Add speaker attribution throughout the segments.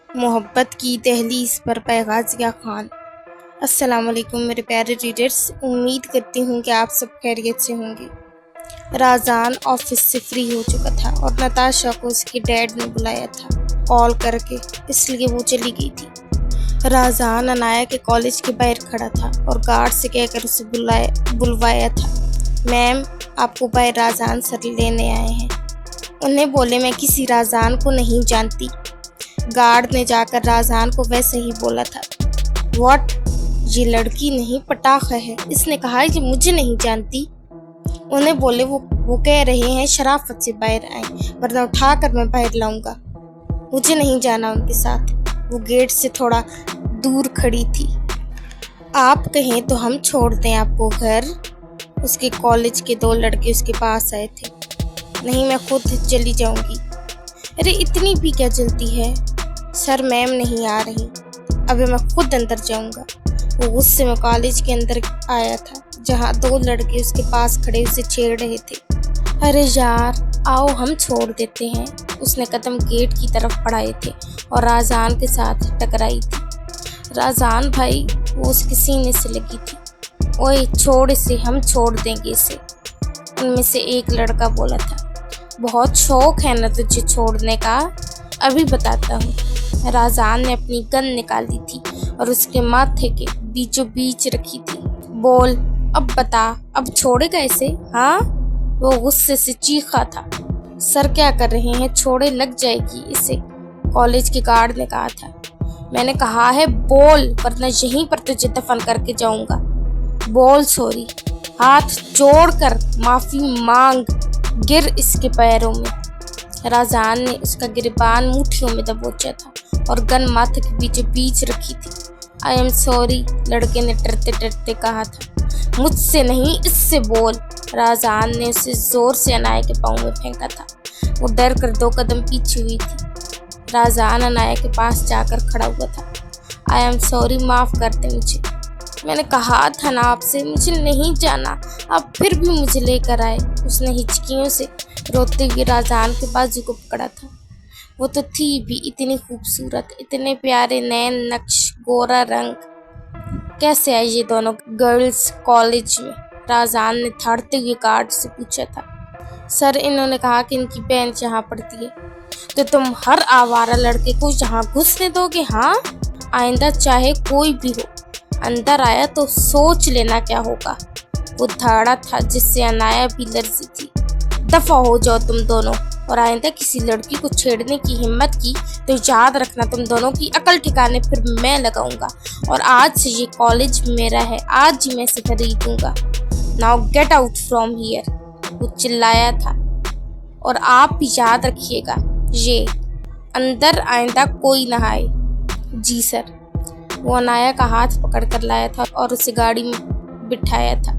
Speaker 1: मोहब्बत की दहलीज पर पैगाज़िया खान। अस्सलाम वालेकुम मेरे प्यारे रीडर्स, उम्मीद करती हूँ कि आप सब खैरियत से होंगे। राज़ान ऑफिस से फ्री हो चुका था और नताशा को उसके डैड ने बुलाया था कॉल करके, इसलिए वो चली गई थी। राज़ान अनाया के कॉलेज के बाहर खड़ा था और गार्ड से कहकर उसे बुलवाया था। मैम, आपको बाहर राज़ान सर लेने आए हैं। उन्हें बोले, मैं किसी राज़ान को नहीं जानती। गार्ड ने जाकर राज़ान को वैसे ही बोला था। व्हाट? ये लड़की नहीं पटाखा है। इसने कहा कि मुझे नहीं जानती। उन्हें बोले, वो कह रहे हैं शराफत से बाहर आए, वरना उठा कर मैं बाहर लाऊंगा। मुझे नहीं जाना उनके साथ। वो गेट से थोड़ा दूर खड़ी थी। आप कहें तो हम छोड़ दें आपको घर। उसके कॉलेज के 2 लड़के उसके पास आए थे। नहीं, मैं खुद चली जाऊंगी। अरे इतनी भी क्या जल्दी है? सर, मैम नहीं आ रही, अभी मैं खुद अंदर जाऊंगा। वो गुस्से में कॉलेज के अंदर आया था, जहाँ 2 लड़के उसके पास खड़े उसे छेड़ रहे थे। अरे यार, आओ हम छोड़ देते हैं। उसने कदम गेट की तरफ बढ़ाए थे और राज़ान के साथ टकराई थी। राज़ान भाई, वो उसके सीने से लगी थी। ओए छोड़ इसे, हम छोड़ देंगे इसे, उनमें से एक लड़का बोला था। बहुत शौक है ना तुझे छोड़ने का? अभी बताता हूँ। राज़ान ने अपनी गन निकाली थी और उसके माथे के बीचों बीच रखी थी। बोल, अब बता, अब छोड़ेगा इसे? हाँ? वो गुस्से से चीखा था। सर क्या कर रहे हैं, छोड़े, लग जाएगी इसे, कॉलेज के गार्ड ने कहा था। मैंने कहा है बोल, वरना यहीं पर तुझे दफन करके जाऊंगा। बोल सॉरी, हाथ जोड़कर माफी मांग, गिर इसके पैरों में। राज़ान ने उसका गिरबान मुट्ठियों में दबोचा था और गन माथे के बीचों बीच रखी थी। आई एम सॉरी, लड़के ने डरते डरते कहा था। मुझसे नहीं, इससे बोल। राज़ान ने उसे जोर से अनाया के पाँव में फेंका था। वो डर कर 2 कदम पीछे हुई थी। राज़ान अनाया के पास जाकर खड़ा हुआ था। आई एम सॉरी, माफ़ कर दे मुझे। मैंने कहा था ना आपसे, मुझे नहीं जाना, आप फिर भी मुझे लेकर आए। उसने हिचकियों से रोते हुए राज़ान के बाजू को पकड़ा था। वो तो थी भी इतनी खूबसूरत, इतने प्यारे नैन नक्श, गोरा रंग। कैसे आई ये दोनों गर्ल्स कॉलेज में? राज़ान ने थरते हुए गार्ड से पूछा था। सर, इन्होंने कहा कि इनकी बहन यहाँ पढ़ती है। तो तुम हर आवारा लड़के को यहाँ घुसने दोगे? हाँ, आइंदा चाहे कोई भी हो, अंदर आया तो सोच लेना क्या होगा। वो धाड़ा था जिससे अनाया भी लर्जी थी। दफा हो जाओ तुम दोनों, और आइंदा किसी लड़की को छेड़ने की हिम्मत की तो याद रखना तुम दोनों की अकल ठिकाने फिर मैं लगाऊंगा। और आज से ये कॉलेज मेरा है, आज ही मैं इसे खरीदूंगा। Now get out from here, वो चिल्लाया था। और आप भी याद रखिएगा, ये अंदर आइंदा कोई ना आए। जी सर। वो अनाया का हाथ पकड़ कर लाया था और उसे गाड़ी में बिठाया था।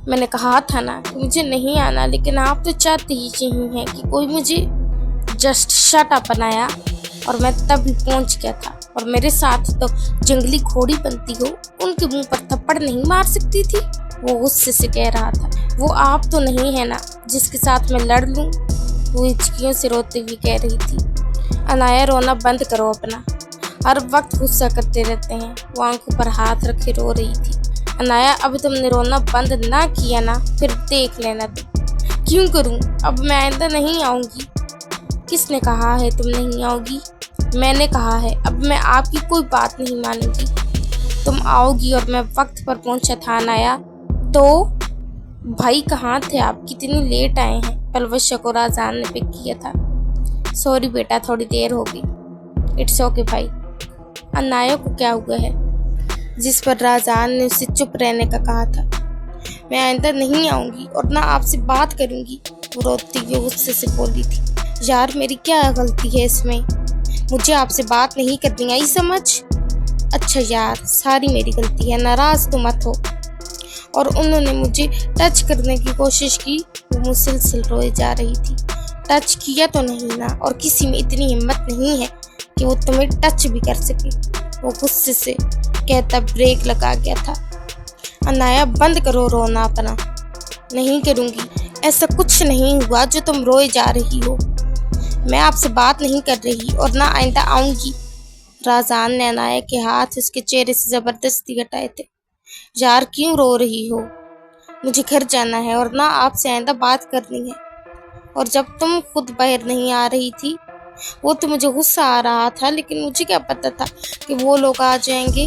Speaker 1: मैंने कहा था ना कि मुझे नहीं आना, लेकिन आप तो चाहते ही नहीं हैं कि कोई मुझे जस्ट शट अप बनाया, और मैं तभी पहुंच गया था। और मेरे साथ तो जंगली घोड़ी बनती हो, उनके मुंह पर थप्पड़ नहीं मार सकती थी? वो गुस्से से कह रहा था। वो आप तो नहीं है ना जिसके साथ मैं लड़ लूं? वो हिचकियों से रोते हुए कह रही थी। अनाया, रोना बंद करो अपना, हर वक्त गुस्सा करते रहते हैं। वो आंखों पर हाथ रखे रो रही थी। अनाया, अब तुमने रोना बंद ना किया ना, फिर देख लेना तुम। क्यों करूं? अब मैं आइंदा नहीं आऊंगी। किसने कहा है तुम नहीं आओगी? मैंने कहा है। अब मैं आपकी कोई बात नहीं मानूंगी। तुम आओगी। और मैं वक्त पर पहुंचा था अनाया। तो भाई कहाँ थे आप? कितनी लेट आए हैं? पलवशा को राज़ान ने पिक किया था। सॉरी बेटा, थोड़ी देर हो गई। इट्स ओके भाई। अनाया को क्या हुआ है? जिस पर राज़ान ने उसे चुप रहने का कहा था। मैं आइंदा नहीं आऊंगी और ना आपसे बात करूंगी, वो रोती हुई गुस्से से बोली थी। यार, मेरी क्या गलती है इसमें? मुझे आपसे बात नहीं करनी आई समझ? अच्छा यार, सारी मेरी गलती है, नाराज तो मत हो। और उन्होंने मुझे टच करने की कोशिश की। वो मुसलसल रोए जा रही थी। टच किया तो नहीं ना, और किसी में इतनी हिम्मत नहीं है कि वो तुम्हें टच भी कर सके, वो गुस्से से कहता ब्रेक लगा गया था। अनाया, बंद करो रोना अपना। नहीं करूंगी, ऐसा कुछ नहीं हुआ जो तुम रोए जा रही हो। मैं आपसे बात नहीं कर रही और ना आइंदा आऊंगी। राजान ने अनाया के हाथ उसके चेहरे से जबरदस्ती हटाए थे। यार क्यों रो रही हो? मुझे घर जाना है और ना आपसे आइंदा बात करनी है। और जब तुम खुद बाहर नहीं आ रही थी वो तो मुझे गुस्सा आ रहा था, लेकिन मुझे क्या पता था कि वो लोग आ जाएंगे।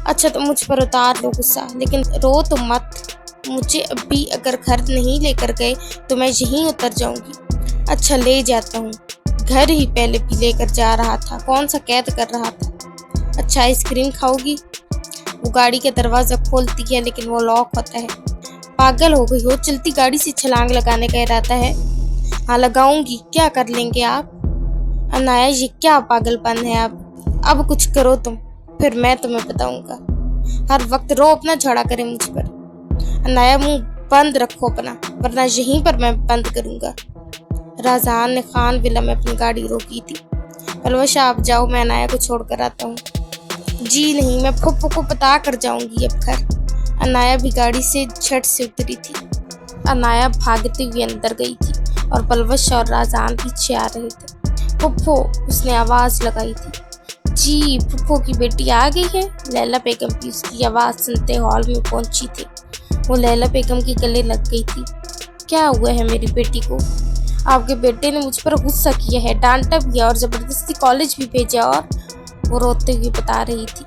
Speaker 1: अच्छा तो मुझ पर उतार लो गुस्सा, लेकिन रो तो मत। मुझे अभी अगर घर नहीं लेकर गए तो मैं यहीं उतर जाऊंगी। अच्छा ले जाता हूँ। घर ही पहले भी लेकर जा रहा था, कौन सा कैद कर रहा था। अच्छा आइसक्रीम खाओगी? वो गाड़ी का दरवाजा खोलती है लेकिन वो लॉक होता है। पागल हो गई हो? चलती गाड़ी से छलांग लगाने का इरादा है? हाँ लगाऊंगी, क्या कर लेंगे आप? अनाया ये क्या पागलपन है? अब कुछ करो तुम, फिर मैं तुम्हें बताऊंगा। हर वक्त रो अपना झगड़ा करे मुझ पर। अनाया मुंह बंद रखो अपना, वरना यहीं पर मैं बंद करूंगा। राजान ने खान विला में अपनी गाड़ी रोकी थी। पलवशा आप जाओ, मैं अनाया को छोड़ कर आता हूँ। जी नहीं, मैं फुप्पो को बता कर जाऊंगी अब घर। अनाया भी गाड़ी से झट से उतरी थी। अनाया भागते हुए अंदर गई थी और पलवश और राजान पीछे आ रहे थे। फुप्पो, उसने आवाज लगाई थी। जी फुप्पो की बेटी आ गई है। लैला बेगम की उसकी आवाज सुनते हॉल में पहुंची थी। वो लैला बेगम के गले लग गई थी। क्या हुआ है मेरी बेटी को? आपके बेटे ने मुझ पर गुस्सा किया है, डांटा भी और जबरदस्ती कॉलेज भी भेजा। और वो रोते हुए बता रही थी।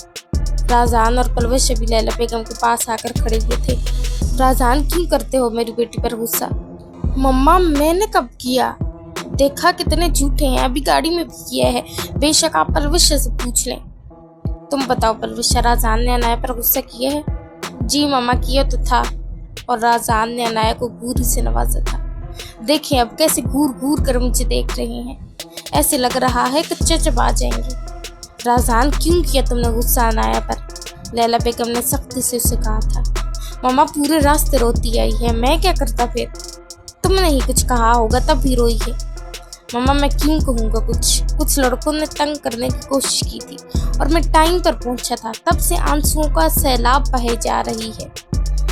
Speaker 1: राजान और पलवश अभी लैला बेगम के पास आकर खड़े हुए थे। राजान क्यों करते हो मेरी बेटी पर गुस्सा? मम्मा मैंने कब किया? देखा कितने झूठे हैं, अभी गाड़ी में भी किया है। बेशक आप पलवश से पूछ लें। तुम बताओ पलवश, राजान ने अनाया पर गुस्सा किया है? जी मम्मा किया तो था। और राजान ने अनाया को घूर से नवाजा था। देखें अब कैसे घूर घूर कर मुझे देख रहे हैं, ऐसे लग रहा है कच्चे चबा जाएंगे। राजान क्यों किया तुमने गुस्सा अनाया पर? लैला बेगम ने सख्ती से उसे कहा था। मम्मा पूरे रास्ते रोती आई है, मैं क्या करता फिर? तुमने ही कुछ कहा होगा तब भी रोई है। मम्मा मैं क्यों कहूँगा कुछ लड़कों ने तंग करने की कोशिश की थी और मैं टाइम पर पहुंचा था, तब से आंसुओं का सैलाब बहे जा रही है।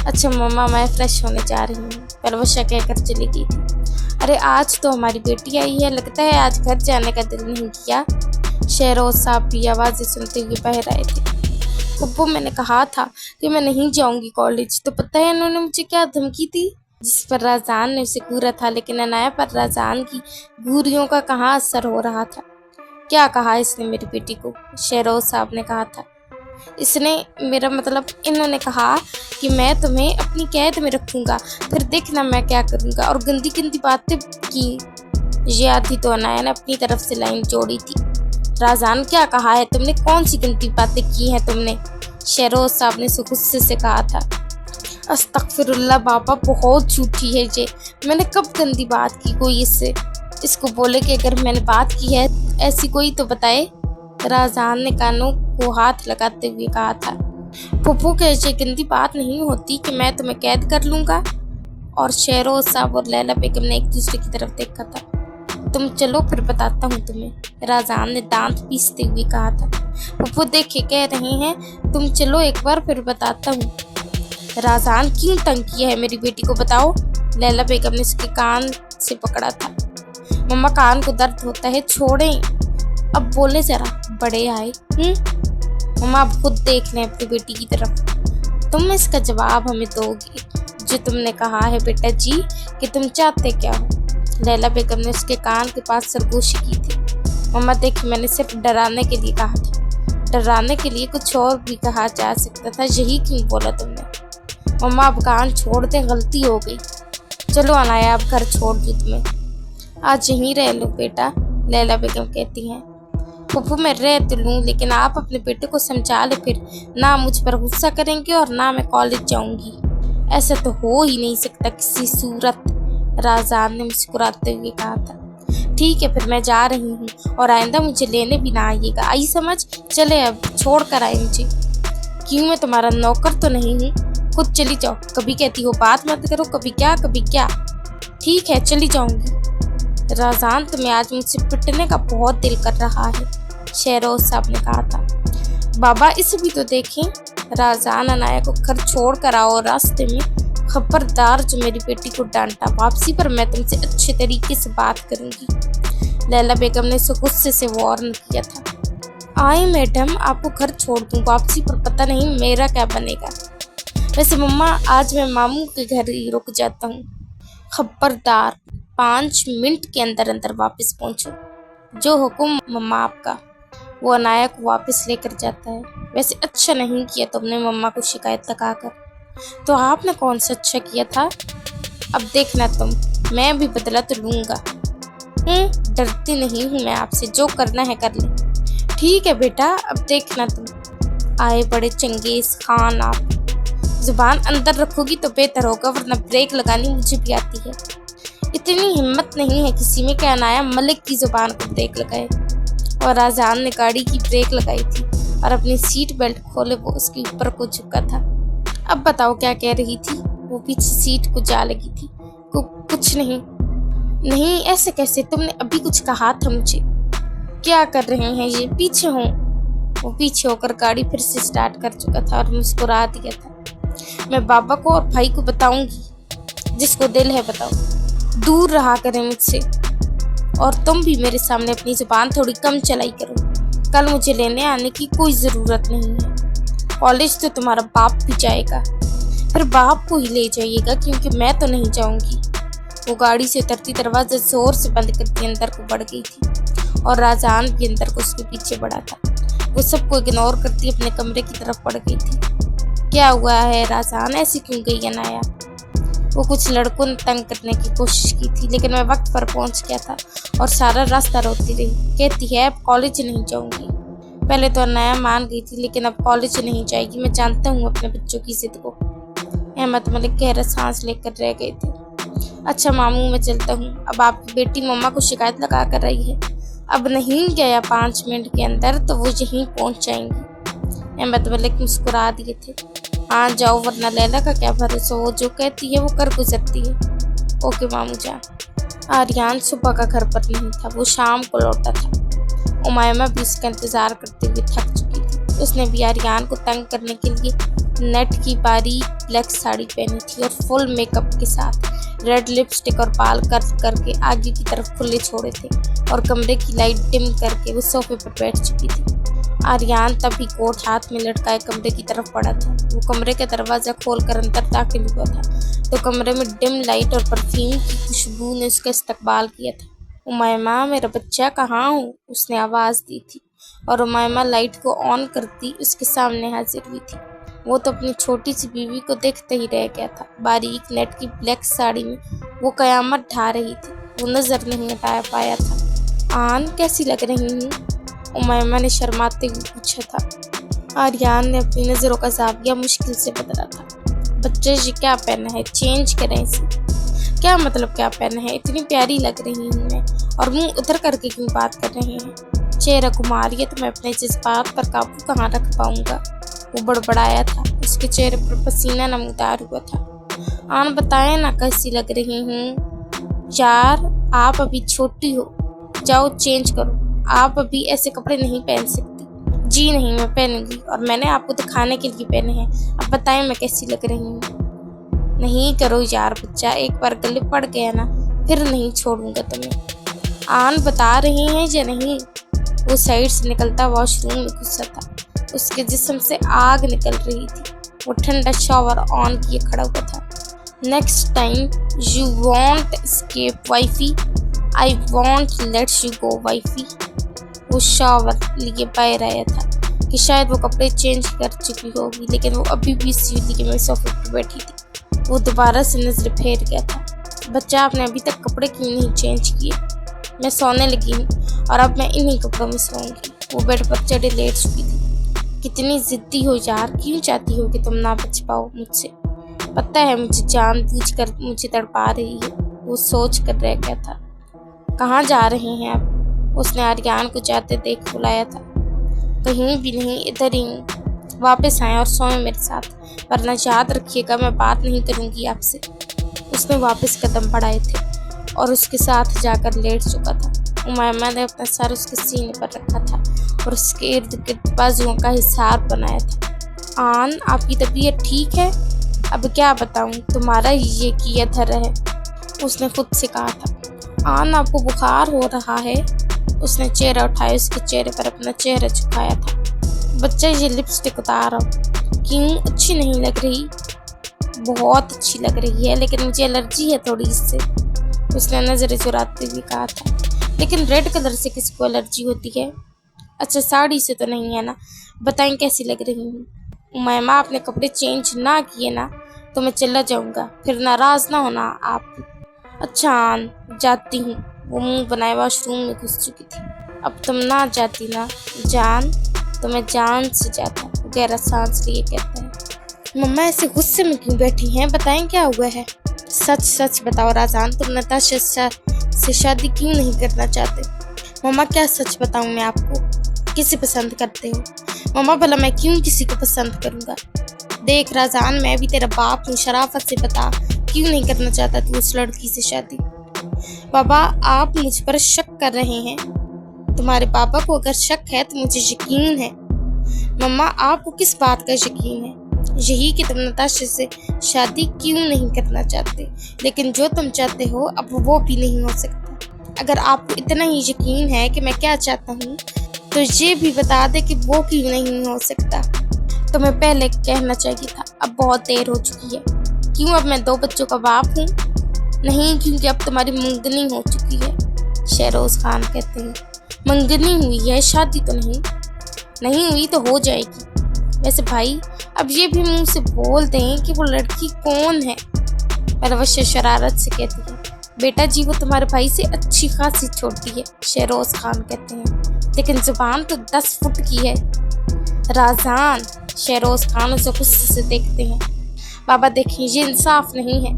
Speaker 1: अच्छा मम्मा मैं फ्रेश होने जा रही हूँ, पलवशा कहकर चली गई थी। अरे आज तो हमारी बेटी आई है, लगता है आज घर जाने का दिल नहीं किया। शहरोज साहब भी आवाज़ें सुनते हुए बाहर आए थे। पप्पू मैंने कहा था कि मैं नहीं जाऊंगी कॉलेज, तो पता है इन्होंने मुझे क्या धमकी दी? जिस पर राजान ने उसे घूरा था, लेकिन अनाया पर राजान की घूरियों का कहाँ असर हो रहा था। क्या कहा इसने मेरी बेटी को? शहरोज साहब ने कहा था। इसने मेरा मतलब इन्होंने कहा कि मैं तुम्हें अपनी कैद में रखूंगा, फिर देखना मैं क्या करूंगा। और गंदी गंदी बातें की। ये आधी तो अनाया ने अपनी तरफ से लाइन जोड़ी थी। राजान क्या कहा है तुमने? कौन सी गंदी बातें की हैं तुमने? शहरोज साहब ने गुस्से से कहा था। अस्तगफिरुल्लाह बाबा, बहुत झूठी है ये। मैंने कब गंदी बात की कोई इससे? इसको बोले कि अगर मैंने बात की है ऐसी कोई तो बताए। राजान ने कानों को हाथ लगाते हुए कहा था। पप्पू के ऐसी गंदी बात नहीं होती कि मैं तुम्हें कैद कर लूंगा। और शहरोज साहब और लैला बेगम ने एक दूसरे की तरफ देखा था। तुम चलो फिर बताता हूँ तुम्हें, राजान ने दांत पीसते हुए कहा था। पप्पू देखे कह रहे हैं तुम चलो एक बार फिर बताता हूँ। राजान क्यों तंग किया है मेरी बेटी को बताओ? लैला बेगम ने उसके कान से पकड़ा था। मम्मा कान को दर्द होता है, छोड़ें अब, बोले जरा, बड़े आए। मम्मा आप खुद देख लें अपनी बेटी की तरफ, तुम इसका जवाब हमें दोगी जो तुमने कहा है बेटा जी कि तुम चाहते क्या हो। लैला बेगम ने उसके कान के पास सरगोशी की थी। मम्मा देखिए मैंने सिर्फ डराने के लिए कहा था, डराने के लिए कुछ और भी कहा जा सकता था, यही क्यों बोला तुमने? मम्मा अब कान छोड़ दे, गलती हो गई। चलो अनाया अब घर छोड़ दूँ तुम्हें, आज यहीं रह लो बेटा, लैला बेगम कहती हैं। पप्पू मैं रह तो लूँ, लेकिन आप अपने बेटे को समझा ले, फिर ना मुझ पर गुस्सा करेंगे और ना मैं कॉलेज जाऊंगी। ऐसा तो हो ही नहीं सकता किसी सूरत, राजान ने मुस्कुराते हुए कहा था। ठीक है फिर मैं जा रही हूँ और आइंदा मुझे लेने भी ना आइएगा, आई समझ? चले अब, छोड़ कर आए मुझे। क्यों, मैं तुम्हारा नौकर तो नहीं हूँ, खुद चली जाओ। कभी कहती हो बात मत करो, कभी क्या। ठीक है चली जाऊंगी। राजान तुम्हें आज मुझसे पिटने का बहुत दिल कर रहा है, शहरोज साहब ने कहा था। बाबा इसे भी तो देखें। राजान अनाया को घर छोड़ कर आओ, रास्ते में खबरदार जो मेरी बेटी को डांटा, वापसी पर मैं तुमसे अच्छे तरीके से बात करूंगी। लैला बेगम ने उसे गुस्से से वार्न किया था। आए मैडम, आपको घर छोड़ दूँ वापसी, पर पता नहीं मेरा क्या बनेगा। वैसे मम्मा, आज मैं मामू के घर ही रुक जाता हूँ। खबरदार, 5 मिनट के अंदर अंदर वापस पहुँचो। जो हुक्म मम्मा आपका। वो अनाया को वापस लेकर जाता है। वैसे अच्छा नहीं किया तुमने मम्मा को शिकायत लगाकर। तो आपने कौन सा अच्छा किया था? अब देखना तुम, मैं भी बदला तो लूंगा। डरती नहीं हूँ मैं आपसे, जो करना है कर ले। ठीक है बेटा, अब देखना तुम। आए बड़े चंगेज खान आप। जुबान अंदर रखोगी तो बेहतर होगा, वरना ब्रेक लगानी मुझे भी आती है। इतनी हिम्मत नहीं है किसी में कि अनाया मलिक की जुबान को ब्रेक लगाए। और राजान ने गाड़ी की ब्रेक लगाई थी और अपनी सीट बेल्ट खोले वो उसके ऊपर को झुका था। अब बताओ क्या कह रही थी? वो पीछे सीट को जा लगी थी। कुछ नहीं। नहीं, ऐसे कैसे? तुमने अभी कुछ कहा था मुझे। क्या कर रहे हैं ये? पीछे हो। वो पीछे होकर गाड़ी फिर से स्टार्ट कर चुका था और मुस्कुरा दिया था। मैं बाबा को और भाई को बताऊंगी, जिसको दिल है बताओ। दूर रहा करें मुझसे। और तुम भी मेरे सामने अपनी जुबान थोड़ी कम चलाई करो। कल मुझे लेने आने की कोई ज़रूरत नहीं है। कॉलेज तो तुम्हारा बाप भी जाएगा, फिर बाप को ही ले जाइएगा, क्योंकि मैं तो नहीं जाऊंगी। वो गाड़ी से उतरती दरवाजा जोर से बंद करती अंदर को बढ़ गई थी और राजान भी अंदर को उसके पीछे बढ़ा था। वो सबको इग्नोर करती अपने कमरे की तरफ बढ़ गई थी। क्या हुआ है राजान, ऐसी क्यों गई अनाया? वो कुछ लड़कों ने तंग करने की कोशिश की थी, लेकिन मैं वक्त पर पहुंच गया था और सारा रास्ता रोती रही। कहती है अब कॉलेज नहीं जाऊंगी। पहले तो अनाया मान गई थी, लेकिन अब कॉलेज नहीं जाएगी। मैं जानता हूँ अपने बच्चों की जिद को। अहमद मलिक गहरा सांस लेकर रह गए थे। अच्छा मामू, मैं चलता हूँ। अब आपकी बेटी मम्मा को शिकायत लगा कर रही है। अब नहीं गया 5 मिनट के अंदर तो वो यहीं पहुंच जाएंगी। अहमद मलिक मुस्कुरा दिए थे। हाँ जाओ, वरना लैला का क्या भरोसा, वो जो कहती है वो कर गुजरती है। ओके मामू जान। आर्यान सुबह का घर पर नहीं था, वो शाम को लौटा था। उमायमा भी उसका इंतजार करते हुए थक चुकी थी। उसने भी आर्यान को तंग करने के लिए नेट की बारीक ब्लैक साड़ी पहनी थी और फुल मेकअप के साथ रेड लिपस्टिक और बाल कर करके आगे की तरफ खुले छोड़े थे और कमरे की लाइट डिम करके वो सोफे पर बैठ चुकी थी। आर्यान तभी कोट हाथ में लटकाए कमरे की तरफ पड़ा था। वो कमरे का दरवाजा खोलकर अंदर दाखिल हुआ था तो कमरे में डिम लाइट और परफ्यूम की खुशबू ने उसका इस्तकबाल किया था। उमायमा, मेरा बच्चा कहाँ हो? उसने आवाज़ दी थी और उमायमा लाइट को ऑन करती उसके सामने हाजिर हुई थी। वो तो अपनी छोटी सी बीवी को देखते ही रह गया था। बारीक नेट की ब्लैक साड़ी में वो कयामत ढा रही थी। वो नजर नहीं हटा पाया था। आन, कैसी लग रही हूँ? उमायमा ने शर्माते हुए पूछा था। आर्यान ने अपनी नज़रों का जाविया मुश्किल से बदला था। बच्चे जी क्या पहना है? चेंज करें इसे। क्या मतलब क्या पहना है? इतनी प्यारी लग रही हूँ मैं, और मुंह उधर करके क्यों बात कर रहे हैं? चेहरा घुमा रही है तो मैं अपने जज्बात पर काबू कहाँ रख पाऊंगा? वो बड़बड़ाया था। उसके चेहरे पर पसीना नमदार हुआ था। आन, बताए ना कैसी लग रही हूँ? यार, आप अभी छोटी हो, जाओ चेंज करो। आप अभी ऐसे कपड़े नहीं पहन सकती। जी नहीं, मैं पहनूंगी, और मैंने आपको दिखाने के लिए पहने हैं। अब बताएं मैं कैसी लग रही हूँ? नहीं करो यार बच्चा, एक बार गले पड़ गया ना फिर नहीं छोड़ूंगा तुम्हें। आन, बता रही हैं या नहीं? वो साइड से निकलता वॉशरूम में घुसा था। उसके जिस्म से आग निकल रही थी। वो ठंडा शॉवर ऑन किए खड़ा हुआ था। Next time you want escape wifey, I want let's you go wifey. वो शॉवर लिए बाहर आया था कि शायद वो कपड़े चेंज कर चुकी होगी, लेकिन वो अभी भी सीढ़ी में सोफे पर बैठी थी। वो दोबारा से नजर फेर गया था। बच्चा, आपने अभी तक कपड़े क्यों नहीं चेंज किए? मैं सोने लगी हूँ और अब मैं इन्हीं कपड़ों में सोऊंगी। वो बेड पर चढ़े लेट चुकी थी। कितनी जिद्दी हो यार, क्यों चाहती हो कि तुम ना बच पाओ मुझसे? पता है मुझे जानबूझकर मुझे तड़पा रही है। वो सोच कर रह गया था। कहाँ जा रहे हैं आप? उसने आर्यान को जाते देख बुलाया था। कहीं भी नहीं, इधर ही हूँ। वापस आए और सोए मेरे साथ, वरना याद रखिएगा मैं बात नहीं करूँगी आपसे। उसने वापस कदम बढ़ाए थे और उसके साथ जाकर लेट चुका था। उमायमा ने अपना सर उसके सीने पर रखा था और उसके इर्द गिर्द बाजुओं का हिसाब बनाया था। आन, आपकी तबीयत ठीक है? अब क्या बताऊँ, तुम्हारा ये किया धर है। उसने खुद से कहा था। आन, आपको बुखार हो रहा है? उसने चेहरा उठाया, उसके चेहरे पर अपना चेहरा झुकाया था। बच्चा ये लिपस्टिक उतारो, क्यों अच्छी नहीं लग रही? बहुत अच्छी लग रही है, लेकिन मुझे एलर्जी है थोड़ी इससे, उसने नजरें चुराते हुए कहा था। लेकिन रेड कलर से किसको एलर्जी होती है? अच्छा साड़ी से तो नहीं है ना? बताएं कैसी लग रही हूँ? मैमा आपने कपड़े चेंज ना किए ना तो मैं चला जाऊंगा, फिर नाराज ना होना आप। अच्छा जाती हूँ। वो मुंह बनाए वॉशरूम में घुस चुकी थी। अब तुम ना जाती ना जान तो मैं जान से जाता। गहरा सांस लिए कहता है, मम्मा ऐसे गुस्से में क्यों बैठी हैं? बताएं क्या हुआ है? सच सच बताओ राजान, तुम नताशा से शादी क्यों नहीं करना चाहते? मम्मा क्या सच बताऊं मैं आपको? किसे पसंद करते हो? मम्मा भला मैं क्यों किसी को पसंद करूंगा? देख राजान, मैं भी तेरा बाप हूँ, शराफत से बता क्यों नहीं करना चाहता तू उस लड़की से शादी? बाबा आप मुझ पर शक कर रहे हैं? तुम्हारे पापा को अगर शक है तो मुझे यकीन है। मम्मा आपको किस बात का यकीन है? यही कि तुम नताशा से शादी क्यों नहीं करना चाहते, लेकिन जो तुम चाहते हो अब वो भी नहीं हो सकता। अगर आपको इतना ही यकीन है कि मैं क्या चाहता हूँ तो ये भी बता दे कि वो क्यों नहीं हो सकता। तुम्हें पहले कहना चाहिए था, अब बहुत देर हो चुकी है। क्यों? अब मैं 2 बच्चों का बाप हूँ? नहीं, क्योंकि अब तुम्हारी मंगनी हो चुकी है। शहरोज खान कहते हैं, मंगनी हुई है, शादी तो नहीं हुई तो हो जाएगी। वैसे भाई अब ये भी मुंह से बोल दें कि वो लड़की कौन है? परवश शरारत से कहती है, बेटा जी वो तुम्हारे भाई से अच्छी खासी छोटी है। शहरोज खान कहते हैं, लेकिन जुबान तो 10 फुट की है। राजान, शहरोज खान उसे गुस्से से देखते हैं। बाबा देखिए ये इंसाफ नहीं है।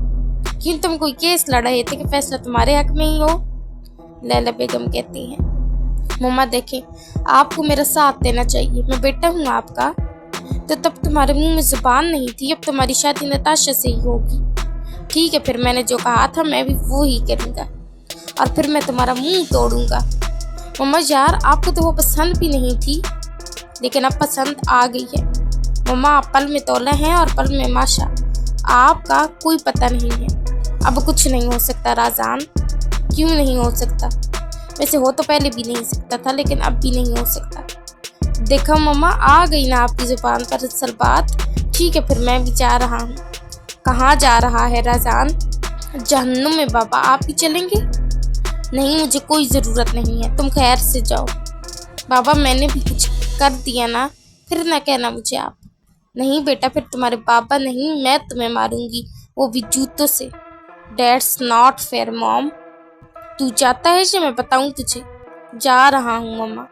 Speaker 1: क्यों तुम कोई केस लड़ रहे थे कि फैसला तुम्हारे हक में ही हो? लैला बेगम कहती हैं, मम्मा देखें आपको मेरा साथ देना चाहिए, मैं बेटा हूँ आपका। तो तब तुम्हारे मुंह में जुबान नहीं थी, अब तुम्हारी शादी नताशा से ही होगी। ठीक है, फिर मैंने जो कहा था मैं भी वो ही करूँगा और फिर मैं तुम्हारा मुंह तोड़ूंगा। मम्मा यार आपको तो वो पसंद भी नहीं थी, लेकिन अब पसंद आ गई है। मम्मा आप पल में तौला हैं और पल में माशा, आपका कोई पता नहीं है। अब कुछ नहीं हो सकता राजान। क्यों नहीं हो सकता? वैसे हो तो पहले भी नहीं सकता था, लेकिन अब भी नहीं हो सकता। देखो मम्मा आ गई ना आपकी जुबान पर असल बात। ठीक है, फिर मैं भी जा रहा हूँ। कहाँ जा रहा है राजान? जहन्नुम में बाबा, आप भी चलेंगे? नहीं, मुझे कोई ज़रूरत नहीं है, तुम खैर से जाओ। बाबा मैंने भी कुछ कर दिया ना, फिर ना कहना मुझे आप। नहीं बेटा, फिर तुम्हारे पापा नहीं मैं तुम्हें मारूंगी, वो भी जूतों से। That's not fair mom. तू चाहता है कि मैं बताऊं तुझे? जा रहा हूँ मम्मा।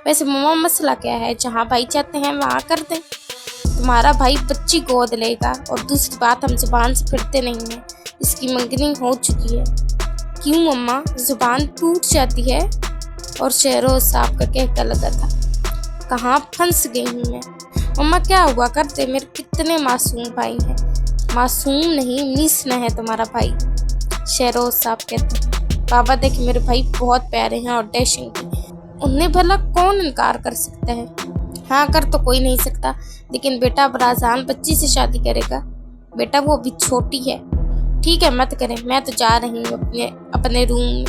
Speaker 1: वैसे मम्मा मसला क्या है? जहाँ भाई चाहते हैं वहाँ कर दें। तुम्हारा भाई बच्ची गोद लेगा, और दूसरी बात हम जुबान से फिरते नहीं हैं, इसकी मंगनी हो चुकी है। क्यों मम्मा, जुबान टूट जाती है? और शहरोज साहब का कहका लगा था, कहाँ फंस गई हूँ मैं? मम्मा क्या हुआ करते, मेरे कितने मासूम भाई हैं। मासूम नहीं मिस्न है तुम्हारा भाई। शहरोज साहब कहते हैं, बाबा देखिए मेरे भाई बहुत प्यारे हैं और डैशिंग भी, उन्हें भला कौन इनकार कर सकता है? हाँ कर तो कोई नहीं सकता, लेकिन बेटा अब राजान बच्ची से शादी करेगा। बेटा वो अभी छोटी है। ठीक है मत करें, मैं तो जा रही हूँ अपने रूम में।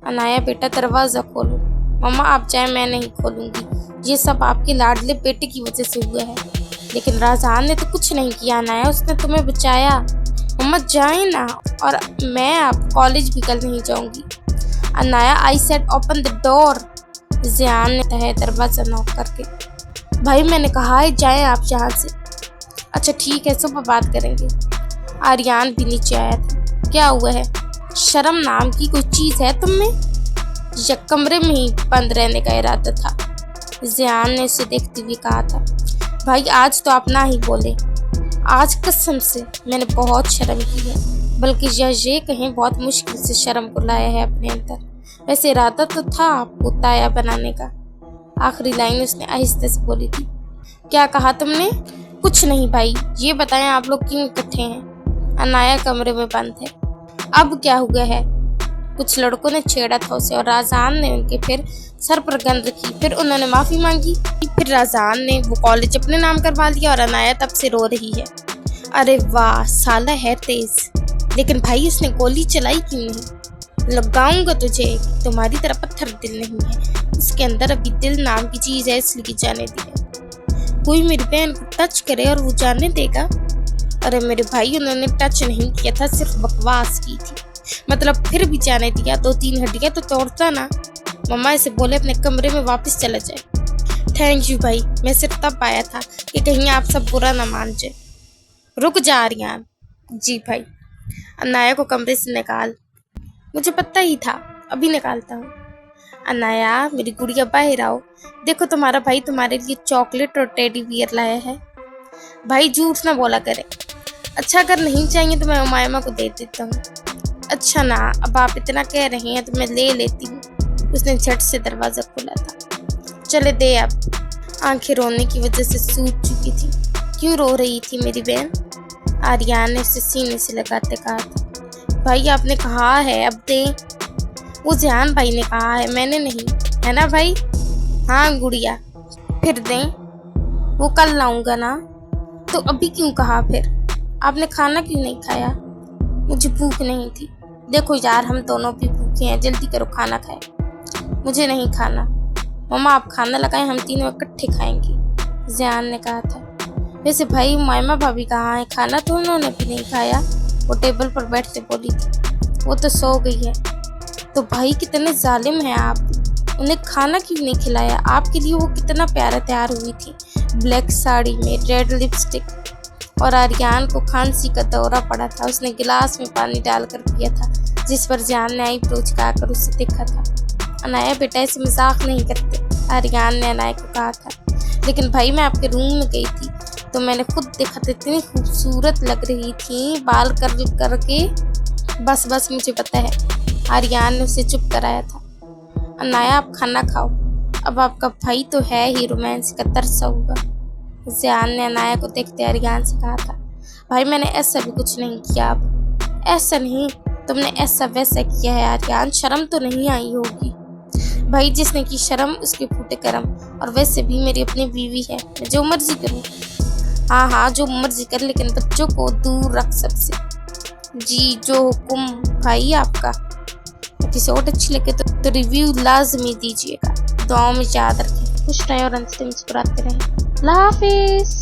Speaker 1: अनाया बेटा दरवाज़ा खोलो। मम्मा आप चाहे मैं नहीं खोलूँगी, ये सब आपके लाडले बेटे की वजह से हुआ है। लेकिन राजान ने तो कुछ नहीं किया अनाया, उसने तुम्हें बचाया। मम्मा जाए ना, और मैं अब कॉलेज भी कल नहीं जाऊँगी। Anaya I said open the door. Jiyan ने है दरवाज़ा नॉक करके। भाई मैंने कहा है जाएं आप यहाँ से। अच्छा ठीक है, सुबह बात करेंगे। आर्यान भी नीचे आया था। क्या हुआ है? शर्म नाम की कोई चीज़ है तुम में? या कमरे में ही बंद रहने का इरादा था? जियान ने उसे देखते हुए कहा था। भाई आज तो आप ना ही बोले, आज कसम से मैंने बहुत शर्म की है, बल्कि ये कहें बहुत मुश्किल से शर्म को लाया है अपने अंदर। वैसे इरादा तो था आपको ताया बनाने का। आखिरी लाइन उसने आहिस्ते से बोली थी। क्या कहा तुमने? कुछ नहीं भाई, ये बताएं आप लोग क्यों इकट्ठे हैं? अनाया कमरे में बंद है। अब क्या हुआ है? कुछ लड़कों ने छेड़ा था उसे और राजान ने उनके फिर सर पर गंद रखी, फिर उन्होंने माफ़ी मांगी, फिर राजान ने वो कॉलेज अपने नाम करवा लिया और अनाया तब से रो रही है। अरे वाह साला है तेज, लेकिन भाई उसने गोली चलाई क्यों नहीं? लगाऊंगा तुझे, तुम्हारी तरह पत्थर दिल नहीं है, उसके अंदर अभी दिल नाम की चीज है, इसलिए जाने दिया। कोई मेरी बहन को टच करे और वो जाने देगा? अरे मेरे भाई, उन्होंने टच नहीं किया था, सिर्फ बकवास की थी, मतलब फिर भी जाने दिया। 2-3 हड्डियां तो तोड़ता ना। मम्मा इसे बोले अपने कमरे में वापस चला जाए। थैंक यू भाई, मैं सिर्फ तब आया था कि कहीं आप सब बुरा ना मान जाए। रुक जा आर्यन। जी भाई। अनाया को कमरे से निकाल। मुझे पता ही था, अभी निकालता हूँ। अनाया मेरी गुड़िया बाहर आओ, देखो तुम्हारा भाई तुम्हारे लिए चॉकलेट और टेडी बियर लाया है। भाई झूठ ना बोला करे। अच्छा अगर नहीं चाहिए तो मैं उमायमा को दे देता हूँ। अच्छा ना, अब आप इतना कह रहे हैं तो मैं ले लेती हूँ। उसने झट से दरवाज़ा खोला था। चले दे अब। आंखें रोने की वजह से सूज चुकी थी। क्यों रो रही थी मेरी बहन? आर्यन ने उसे सीने से लगाते कहा था। भाई आपने कहा है अब दे। वो जहान भाई ने कहा है, मैंने नहीं, है ना भाई? हाँ गुड़िया। फिर दें? वो कल लाऊंगा ना। तो अभी क्यों कहा फिर? आपने खाना क्यों नहीं खाया? मुझे भूख नहीं थी। देखो यार, हम दोनों भी भूखे हैं, जल्दी करो खाना खाए। मुझे नहीं खाना। मम्मा आप खाना लगाएं, हम तीनों इकट्ठे खाएंगे, जियान ने कहा था। वैसे भाई मायमा भाभी कहाँ है? खाना तो उन्होंने भी नहीं खाया। वो टेबल पर बैठते बोली थी। वो तो सो गई है। तो भाई कितने जालिम हैं आप, उन्हें खाना क्यों नहीं खिलाया? आपके लिए वो कितना प्यारा तैयार हुई थी, ब्लैक साड़ी में, रेड लिपस्टिक। और आर्यन को खांसी का दौरा पड़ा था। उसने गिलास में पानी डालकर पिया था, जिस पर जियान ने आईब्रो झुकाकर उससे देखा था। अनाया बेटा ऐसे मजाक नहीं करते, आर्यन ने अनाया को कहा था। लेकिन भाई मैं आपके रूम में गई थी तो मैंने खुद देखा था, इतनी खूबसूरत लग रही थी बाल कर करके। बस मुझे पता है। आर्यन ने उसे चुप कराया था। अनाया आप खाना खाओ, अब आपका भाई तो है ही, रोमांस का तरसा होगा। जियान ने अनाया को देखते आर्यन से कहा था। भाई मैंने ऐसा भी कुछ नहीं किया। अब ऐसा नहीं, तुमने ऐसा वैसा किया है आर्यन, शर्म तो नहीं आई होगी। भाई जिसने की शर्म उसके फूटे करम, और वैसे भी मेरी अपनी बीवी है, मैं जो मर्जी करूँ। हाँ जो मर्जी कर, लेकिन बच्चों को दूर रख सबसे। जी जो हुकुम भाई आपका। एपिसोड अच्छी लगे तो रिव्यू लाजमी दीजिएगा। दुआओं में याद रखें। खुश रहें और अंत मुस्कुराते रहें। अल्लाह हाफिज।